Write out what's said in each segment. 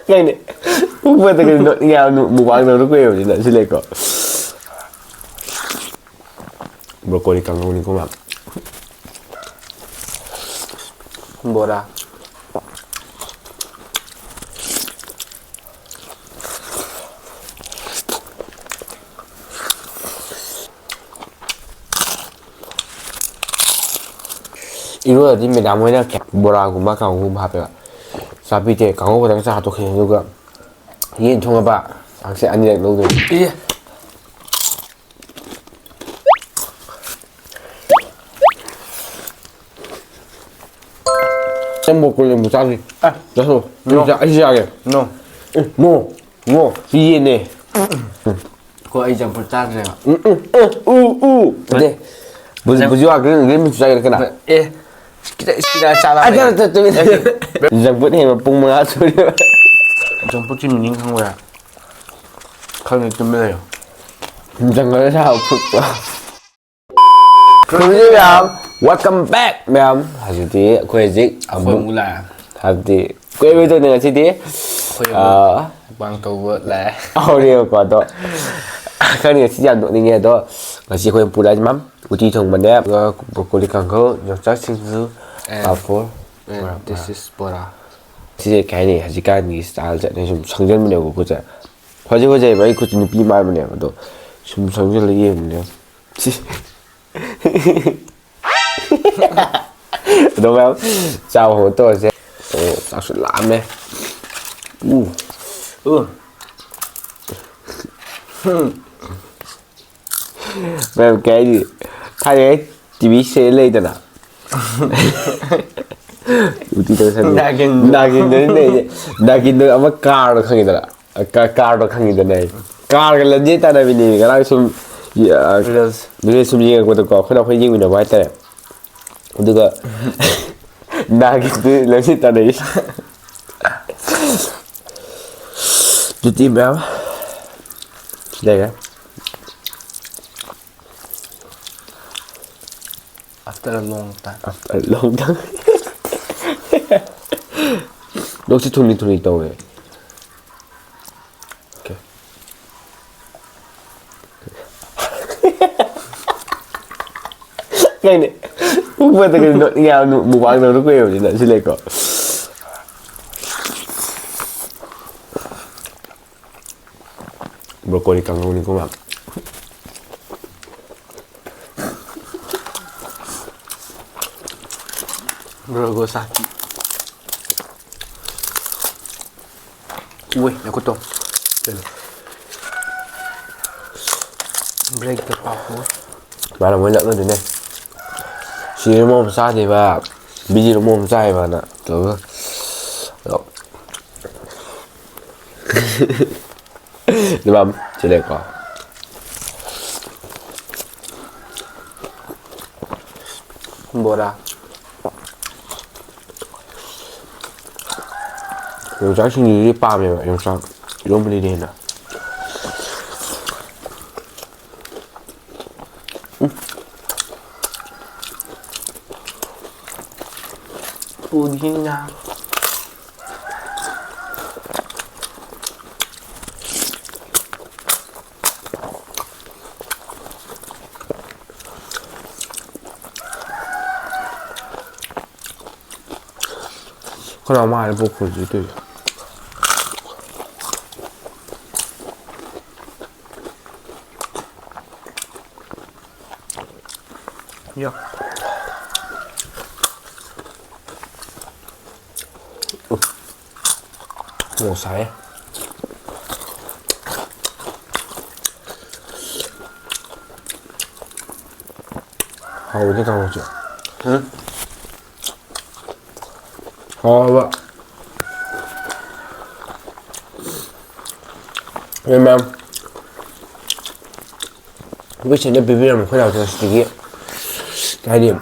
ngay này vừa từ cái nội nghèo mù quáng nó quê thì nó sẽ lấy có broccoli càng ngon thì không làm Bora. 이거 님이 나무에는 뭐라고만 강고 하베가 사비제 강고 당사 하도 그냥 누가 이엔 통화봐 당시 아니래 너도 예. 생 먹고는 무사히 아 저서 진짜 아시아게 No. 뭐 이해네 Kok ai campur tangan ya? 근데 무지와 그런 주장이 이렇게 나 Eh. Kita salah. 아 저 이장 분이 뭐 뽕멍아 소리 Campur sini ning kang ya. Kang itu meleo. 이장 거를 사 그러면 welcome back 면 하지디 고해직 Khoi mula. 하지디 quay video này chi tiết Bang tàu vượt lại. audio của tôi cái này xin chào tụi nghe đó là chỉ khuyên phụ đại mắm của chi thường mình đẹp broccoli càng có nhiều chất sinh dư powerful This is Bora. 진짜 괜히 아직까지 이 스타일 자체 좀 성전문 내고 보자. 화제 많이 고치는 비 말만 해요. 좀 성전을 이해했네요. đúng không? Chào hồ tôi sẽ tạo sự làm này. Về cái gì? Thay cái TV sẽ lên được nào? 우리도 나긴들 아마 카로 강이더라. 카로 강이더네. 카를 렌지 따라비니 그랑 좀 그래서 좀 얘기하고도 거 그냥 거기 얘기는 뭐 했대. 우리가 나긴들 렌지 따라이. 두팀이야. 내가 After a long time. After a long time. 너 혹시 돈이 있다고 해? 오케이. ngay này vừa từ cái nội nghèo mù quáng nó quê thì nó sẽ lấy có broccoli càng ngon thì không làm Brogosaki. Ui, aku tahu. Break the power. mà là mới lợn lên thế này xí nó mồm sai thì bà bây giờ nó mồm sai mà nè rồi được không chỉ để có Bora. 영상 신경이 빠면 영상 이런 분이 되나 Pudingnya. cái nào mà vô cùng dữ tuyệt Ya. màu sấy hầu như càng chưa vậy em với chuyện này BBM một cái nào cho chị cái điểm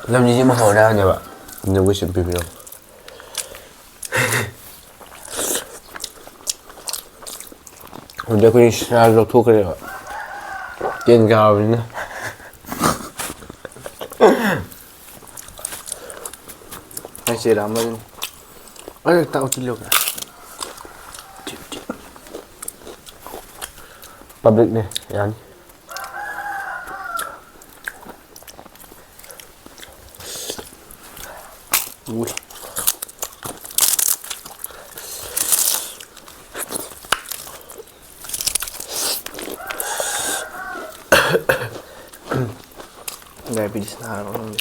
làm gì mà hầu ra nhỉ bạn nhưng với chuyện BBM 근데 그냥 시나리오 토크래요. 땡가오네. Masih ramai. Ayo tak util juga. ꯄꯕ꯭ꯂꯤꯛꯅꯦ ꯌꯥꯅꯤ ui diabetes na ako nun.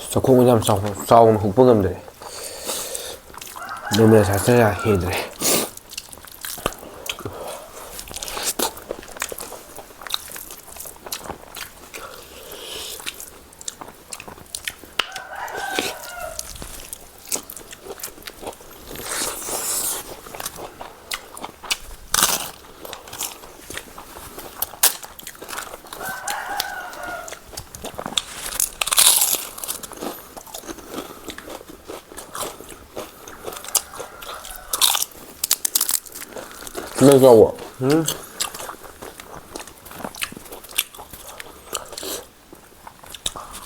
ꯆꯥꯛꯈꯣꯡ ꯌꯥꯝ ꯆꯥꯎꯅ ꯍꯨꯛꯄ ꯉꯝꯗ꯭ꯔꯦ normal ꯁꯥꯏꯖꯇ ꯍꯦꯟꯗ꯭ꯔꯦ 너 저거 응?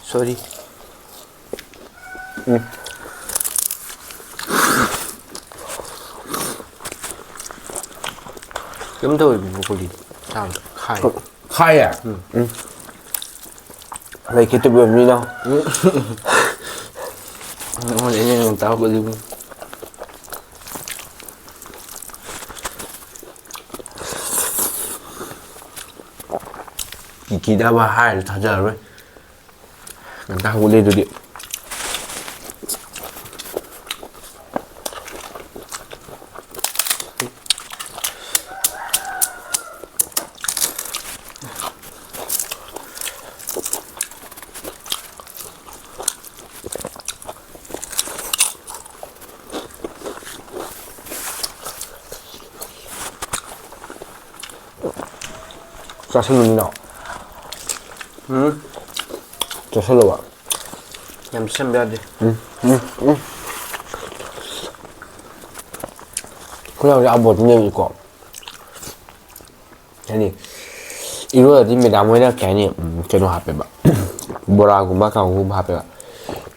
Sorry. 응. Cấm thôi vì một đi. Sao khai. khai à? Ừ. Lấy cái tụi bướm đi nào. Nó để cho người tao có gì. 기다봐 할 다자를 나 올려드리 짜슬로니 나 응? 짜슬로 와 Em xem ra đi. 응. 그냥 우리 아버 그냥 있고 아니 이거 dimmi da moina 괜히 저도 합해 봐 뭐라고 막 하고 합해 봐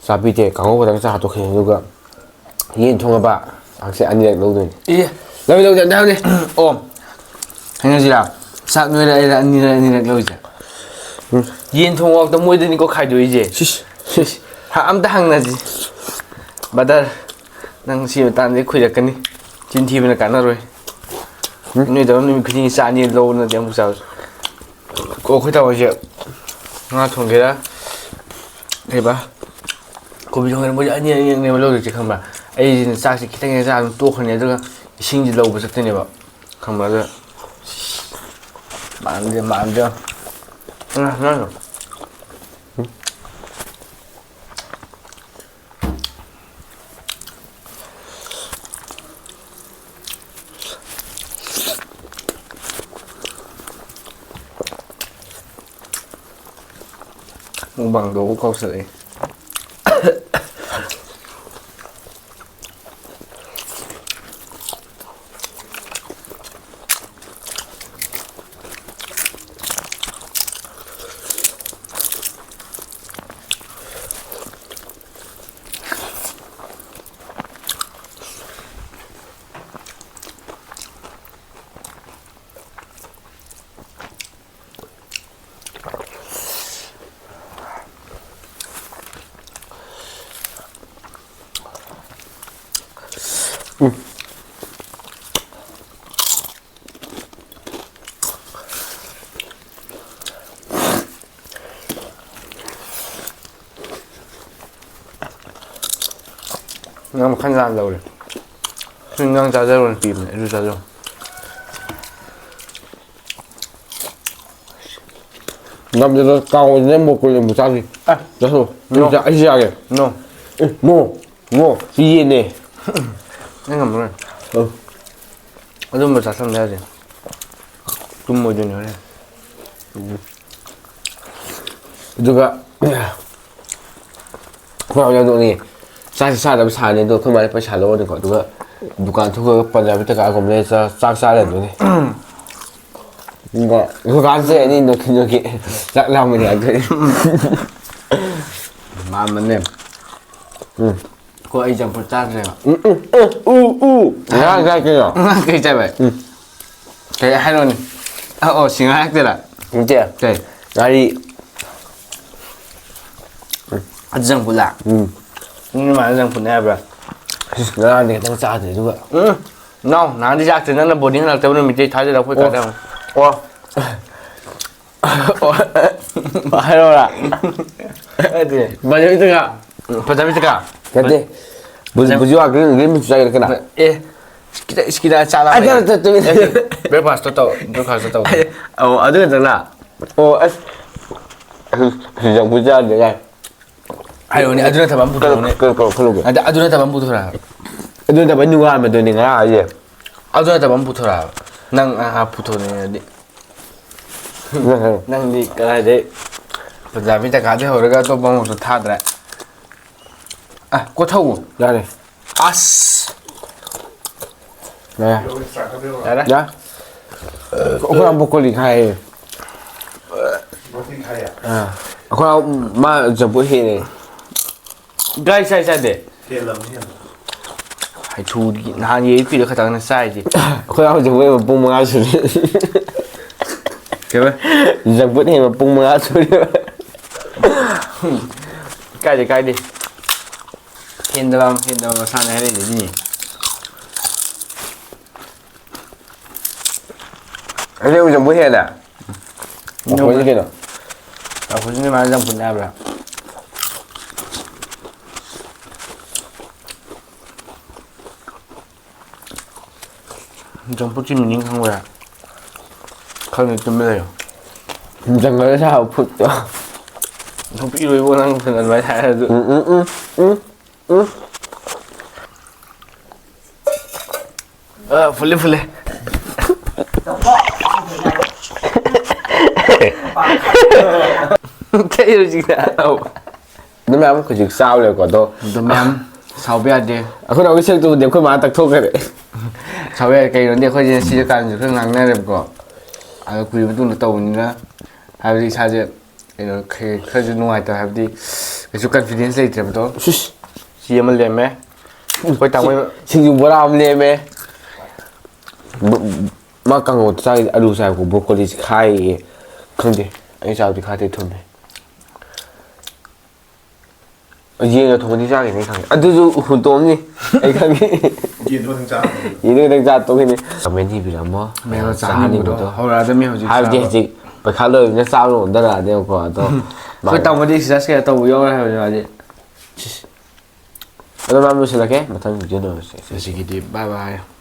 사비테 강호보다 사 또 그냥 누가 yin 통화 봐 악세 아니라 너도 Ý. 너희 너희 나오네 Ôm. Anh nói gì nào? Sao người đây là anh lâu chứ? Yên thông học tao mua đến có khai đuổi gì? Hạ âm ta hăng là gì? Bà ta đang xí mà ta để khuya cái này. Chính thi bên là cả nó rồi. Nơi đó mình cứ nhìn xa nhìn lâu nữa thì không sao. Cô khuya tao chứ? Nga thùng cái đó. Đây ba. Cô bị thùng cái đó anh mà lâu rồi chứ không bà. Ấy xa xí cái ra 또 그냥 내가 신지 lâu bớt thế này bảo. Không bao giờ. Bạn chưa? Nói rồi. Một bằng đồ của câu sợi. Nga mà khăn ra lâu rồi. Nhưng ngang ra rồi tìm lại rồi ra rồi. 남자도 까고 내 먹고 못 자기 아 저서 진짜 아시아게 No. 뭐 이해네 Anh ngầm rồi. Ở đâu mà trả xong ra gì? Tum mồi rồi này. 누가 그냥 너 니 사실 사람 사는도 그 말에 빨리 잘 넣어야 될거 누가 दुकान थोड़ा पंजाबी तक आगम ले चाक चाले दुने इनका दुकान से नहीं नोकी चाक लाम में आगे मान मन्ने को आई जंपर चाट रहे ना क्या क्या कहीं चाहे भाई कहीं है लोनी ओ सिंगा है तेरा मुझे कहीं गाड़ी अजंग पुलाนี่มาจังพุ่นแอบละ ना ने तंग चाट दे दुगा น้องน้าที่อยากถึงนั้นนะบทนี้เราแต่ว่ามีใจท้ายจะเราพูดกันได้มั้ย โอ้มาให้เราละ 네. 맞아 이때가 파자미스가 근데 무슨 와 그런 게 무슨 자기가 그나 예 시키다 짜라 아 저 브레이크파스트 또 어 아들 장나 어 그냥 부자 내가 아유 니 아들한테 만 붙어오네 그러고 아 아들한테 만 붙어라 아들한테 만 누가 하면 되는가 이제 아들한테 만 붙어라 난 붙어네 난 그래 돼 파자미스가 가대 호르가 또 방으로 타더라 아 꼬타고 야래 아스 네 야라 야 그럼 보컬이 가해 아 그럼 마저 보이네 gai sai sai để hay thu hàng gì phi được khả năng sai gì 그럼 저 왜 뽕멍아 소리 그래 저 보니 뽕멍아 소리 cay đi hiện đâu sang này để gì 근데 우리 뭐 해야 돼? 뭐 이게 너? à phụ nữ mà trong quần áo rồi trong bút chim mình không rồi không được chuẩn bị rồi 장가를 사 붙죠. không biết rồi vô năng phần mấy tháng rồi 풀래 cái gì chứ nào nó mẹ có chữ sao rồi quả to. tụi em sau bây giờ Aku nak usah tu dia kau mana tak tahu kan? sau bây giờ cái đó dia khơi trên xí cái gì cái ngang này đẹp quá à quý bên tụi tàu như đó hay đi sao chứ cái đó khơi trên ngoài tàu hay đi cái số confidence này đẹp đó Shush. xí mà liền mấy quay tàu mấy Sing jumpa ram ni me. Makan aku saya aduh saya aku brokoli khai không đi anh sao thì khai thì thun này. Yên là thùng đi ra cái này thằng. À tôi hùn tôm đi. Anh khang đi. Yên luôn thằng cha. Yên đang ra tôi cái này. Mình thì bị làm么? mấy cái giá đi đó hồi ra tôi mới Hai cái gì? Phải khai lời nó sao rồi đó là đeo quả to. quay tàu mà đi xí cái tàu vô này rồi gì Ano naman sila ke? Matang video na. Sige, bye bye.